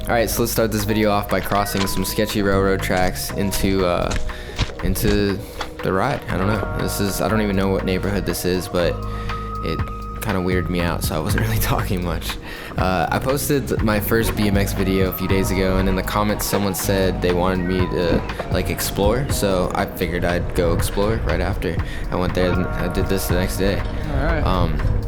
Alright, so let's start this video off by crossing some sketchy railroad tracks into the ride. I don't know. I don't even know what neighborhood this is, but it kind of weirded me out, so I wasn't really talking much. I posted my first BMX video a few days ago, and in the comments someone said they wanted me to like explore, so I figured I'd go explore right after. I went there and I did this the next day. Alright.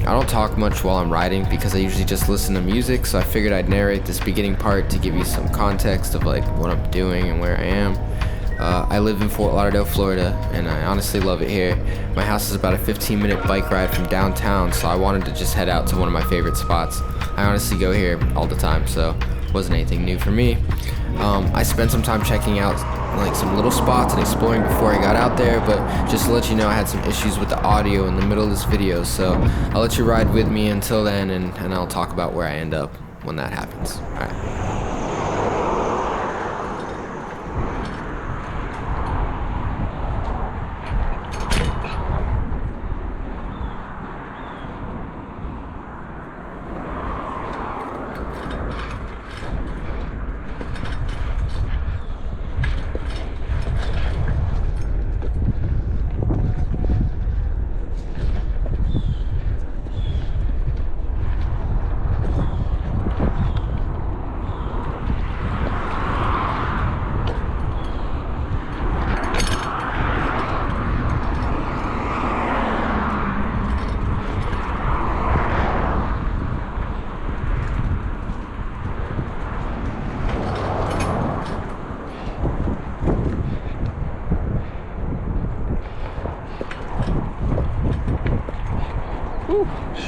I don't talk much while I'm riding because I usually just listen to music, so I figured I'd narrate this beginning part to give you some context of like what I'm doing and where I am. I live in Fort Lauderdale, Florida, and I honestly love it here. My house is about a 15-minute bike ride from downtown, so I wanted to just head out to one of my favorite spots. I honestly go here all the time, so it wasn't anything new for me. I spent some time checking out like some little spots and exploring before I got out there, but just to let you know, I had some issues with the audio in the middle of this video, so I'll let you ride with me until then, and I'll talk about where I end up when that happens. Alright.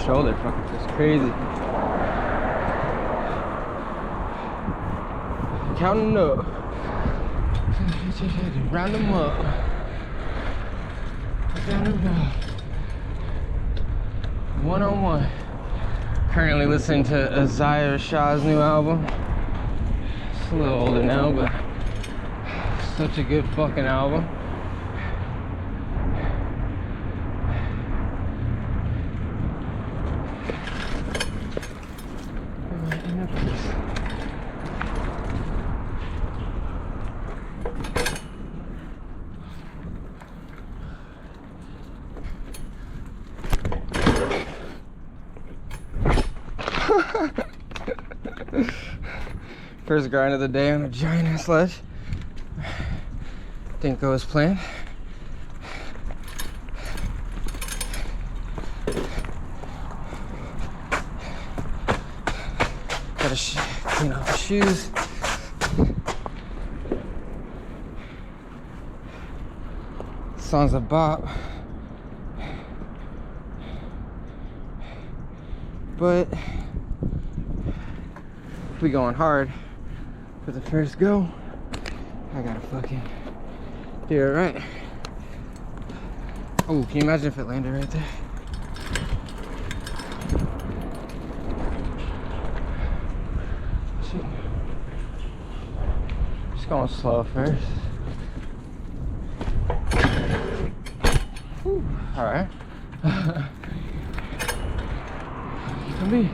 Shoulder fucking just crazy. Counting up. Round them up. Down them down. One on one. Currently listening to Isaiah Shaw's new album. It's a little older now, but such a good fucking album. First grind of the day on a giant ass ledge. Didn't go as planned. Gotta clean off the shoes. Song's a bop. But we going hard for the first go. I gotta fucking do it right. Oh, can you imagine if it landed right there? Shit. Just going slow first. All right. You can be.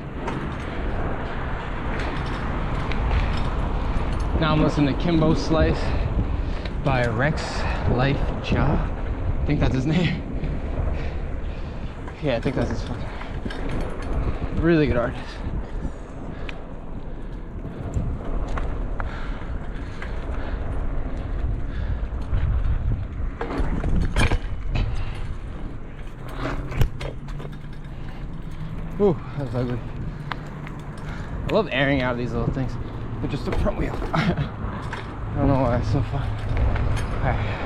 Now I'm listening to Kimbo Slice by Rex Life Ja. I think that's his name. Yeah, I think that's his fucking really good artist. Ooh, that was ugly. I love airing out these little things. But just the front wheel. I don't know why it's so fun. Alright.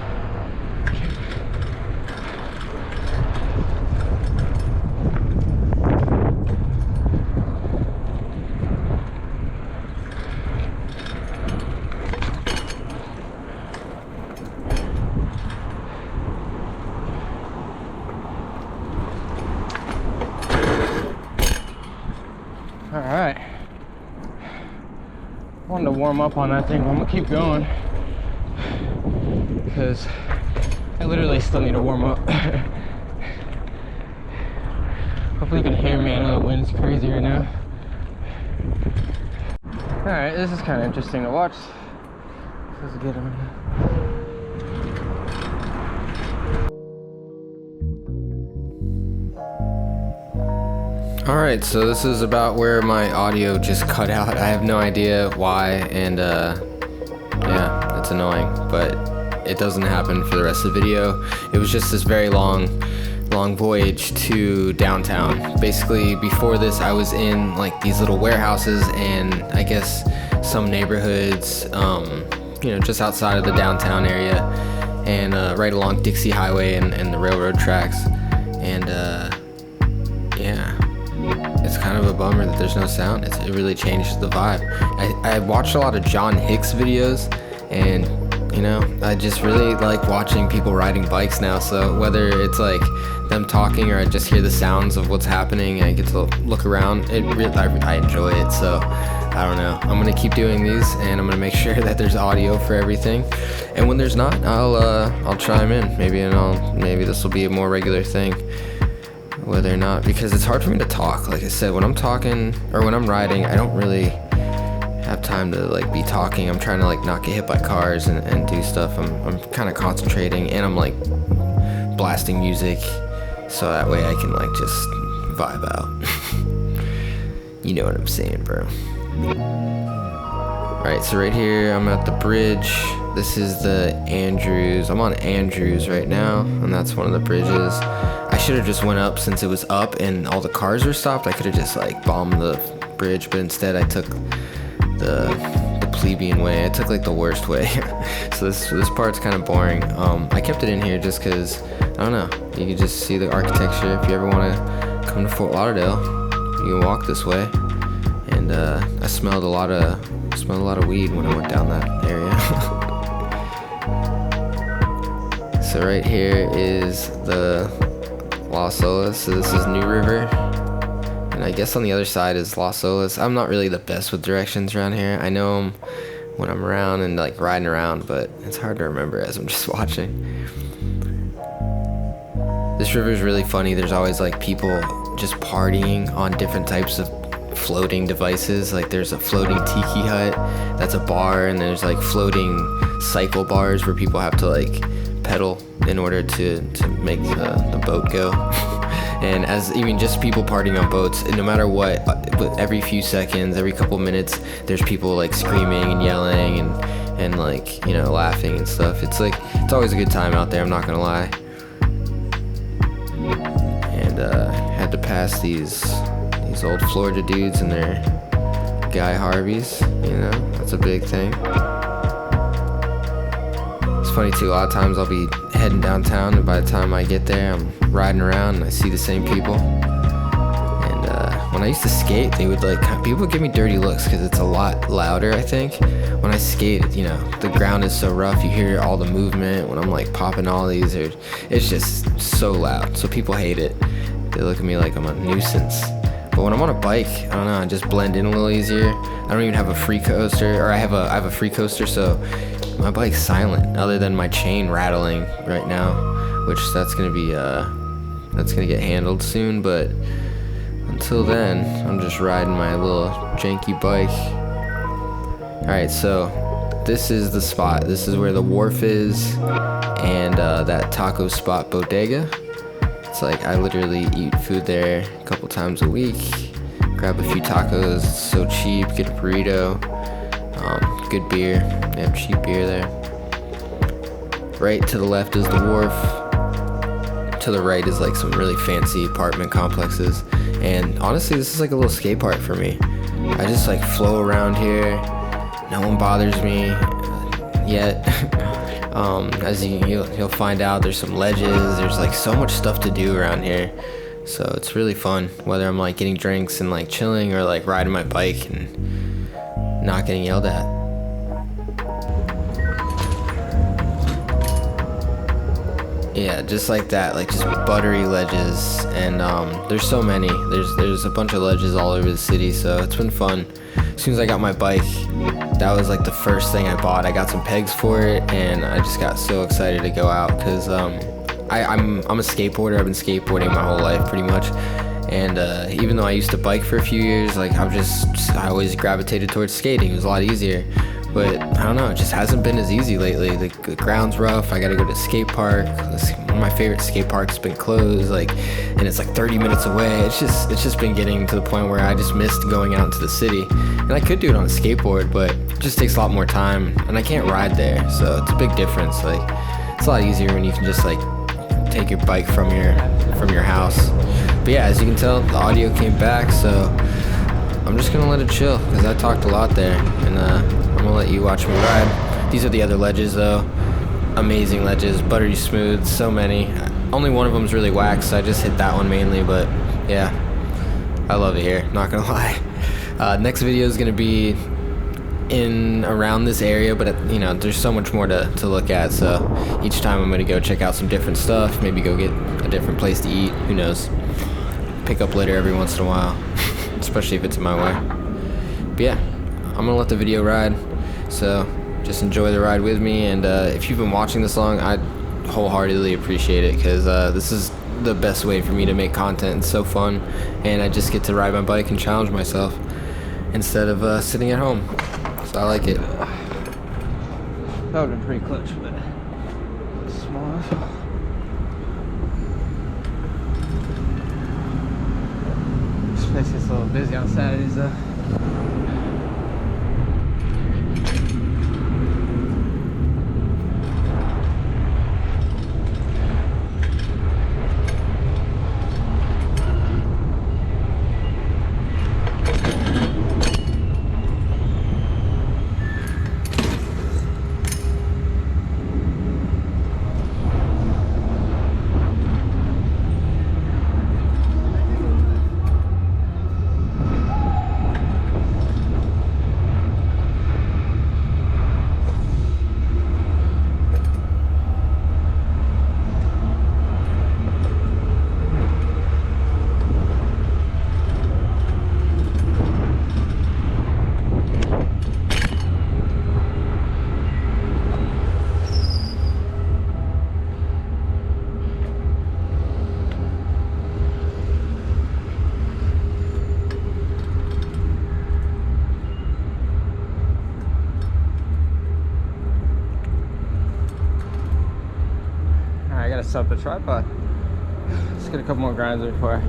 Alright. Wanted to warm up on that thing, but I'm gonna keep going because I literally still need to warm up. Hopefully you can hear me. I know the wind's crazy right now. Alright, this is kind of interesting to watch. Let's get him. Alright, so this is about where my audio just cut out. I have no idea why, and yeah, it's annoying, but it doesn't happen for the rest of the video. It was just this very long voyage to downtown. Basically, before this, I was in like these little warehouses and I guess some neighborhoods, just outside of the downtown area, and right along Dixie Highway and the railroad tracks. And yeah, it's kind of a bummer that there's no sound. It really changed the vibe. I watched a lot of John Hicks videos, and I just really like watching people riding bikes now. So whether it's like them talking or I just hear the sounds of what's happening and I get to look around, I enjoy it. So I don't know, I'm gonna keep doing these, and I'm gonna make sure that there's audio for everything, and when there's not, I'll chime in maybe this will be a more regular thing, whether or not, because it's hard for me to talk. Like I said, when I'm talking or when I'm riding, I don't really have time to like be talking. I'm trying to like not get hit by cars and do stuff. I'm kind of concentrating, and I'm like blasting music so that way I can like just vibe out. You know what I'm saying, bro. Alright, so right here I'm at the bridge. This is the Andrews. I'm on Andrews right now, and that's one of the bridges. I should have just went up since it was up and all the cars were stopped. I could have just like bombed the bridge, but instead I took the plebeian way. I took like the worst way. So this part's kind of boring. I kept it in here just because, I don't know, you can just see the architecture. If you ever want to come to Fort Lauderdale, you can walk this way. And I smelled a lot of weed when I went down that area. So right here is the Las Olas. So this is New River. And I guess on the other side is Las Olas. I'm not really the best with directions around here. I know them when I'm around and like riding around, but it's hard to remember as I'm just watching. This river is really funny. There's always like people just partying on different types of floating devices. Like there's a floating tiki hut that's a bar, and there's like floating cycle bars where people have to like pedal in order to make the boat go. And just people partying on boats, and no matter what, every few seconds, every couple minutes, there's people like screaming and yelling and like laughing and stuff. It's always a good time out there, I'm not gonna lie. And had to pass these old Florida dudes and their Guy Harveys, that's a big thing. It's funny too, a lot of times I'll be heading downtown, and by the time I get there, I'm riding around and I see the same people. And when I used to skate, people would give me dirty looks because it's a lot louder, I think. When I skate, the ground is so rough, you hear all the movement when I'm like popping ollies, it's just so loud, so people hate it. They look at me like I'm a nuisance. But when I'm on a bike, I don't know, I just blend in a little easier. I don't even have a free coaster, or I have a free coaster, so my bike's silent, other than my chain rattling right now, which that's gonna get handled soon. But until then, I'm just riding my little janky bike. All right, so this is the spot. This is where the wharf is, and that taco spot Bodega. It's like I literally eat food there a couple times a week. Grab a few tacos, it's so cheap. Get a burrito, good beer. They have cheap beer there. Right to the left is the wharf. To the right is like some really fancy apartment complexes. And honestly, this is like a little skate park for me. I just like flow around here. No one bothers me yet. As you'll find out, there's some ledges. There's like so much stuff to do around here. So it's really fun, whether I'm like getting drinks and like chilling, or like riding my bike and not getting yelled at. Yeah, just like that, like just buttery ledges, and there's so many. There's a bunch of ledges all over the city, so it's been fun. As soon as I got my bike, that was like the first thing I bought. I got some pegs for it, and I just got so excited to go out because I'm a skateboarder. I've been skateboarding my whole life pretty much, And even though I used to bike for a few years, like I always gravitated towards skating. It was a lot easier. But I don't know, it just hasn't been as easy lately. The ground's rough. I gotta go to a skate park. One of my favorite skate parks has been closed, and it's like 30 minutes away. It's just been getting to the point where I just missed going out into the city. And I could do it on a skateboard, but it just takes a lot more time, and I can't ride there, so it's a big difference. Like, it's a lot easier when you can just like take your bike from your house. But yeah, as you can tell, the audio came back, so I'm just gonna let it chill because I talked a lot there, and I'm gonna let you watch me ride. These are the other ledges though. Amazing ledges, buttery smooth, so many. Only one of them's really waxed, so I just hit that one mainly, but yeah, I love it here, not gonna lie. Next video is gonna be in around this area, but there's so much more to look at, so each time I'm gonna go check out some different stuff, maybe go get a different place to eat, who knows. Pick up litter every once in a while, especially if it's in my way. But yeah, I'm gonna let the video ride, so just enjoy the ride with me. And if you've been watching this long, I wholeheartedly appreciate it, because this is the best way for me to make content. It's so fun, and I just get to ride my bike and challenge myself instead of sitting at home, so I like it. That would've been pretty clutch, but it's small as well. This place gets a little busy on Saturdays though. I gotta set up the tripod. Let's get a couple more grinds before I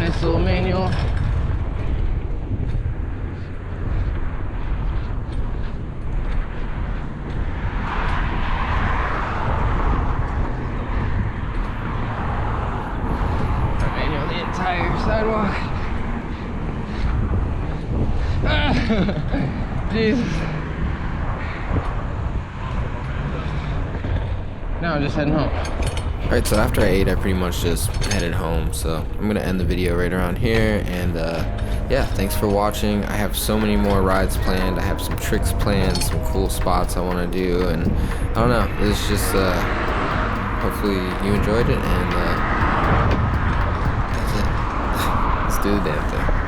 nice little manual. Manual the entire sidewalk. Jesus. Now I'm just heading home. Alright, so after I ate, I pretty much just headed home, so I'm gonna end the video right around here. And yeah, thanks for watching. I have so many more rides planned. I have some tricks planned, some cool spots I want to do, and I don't know, it's just hopefully you enjoyed it, and that's it. Let's do the damn thing.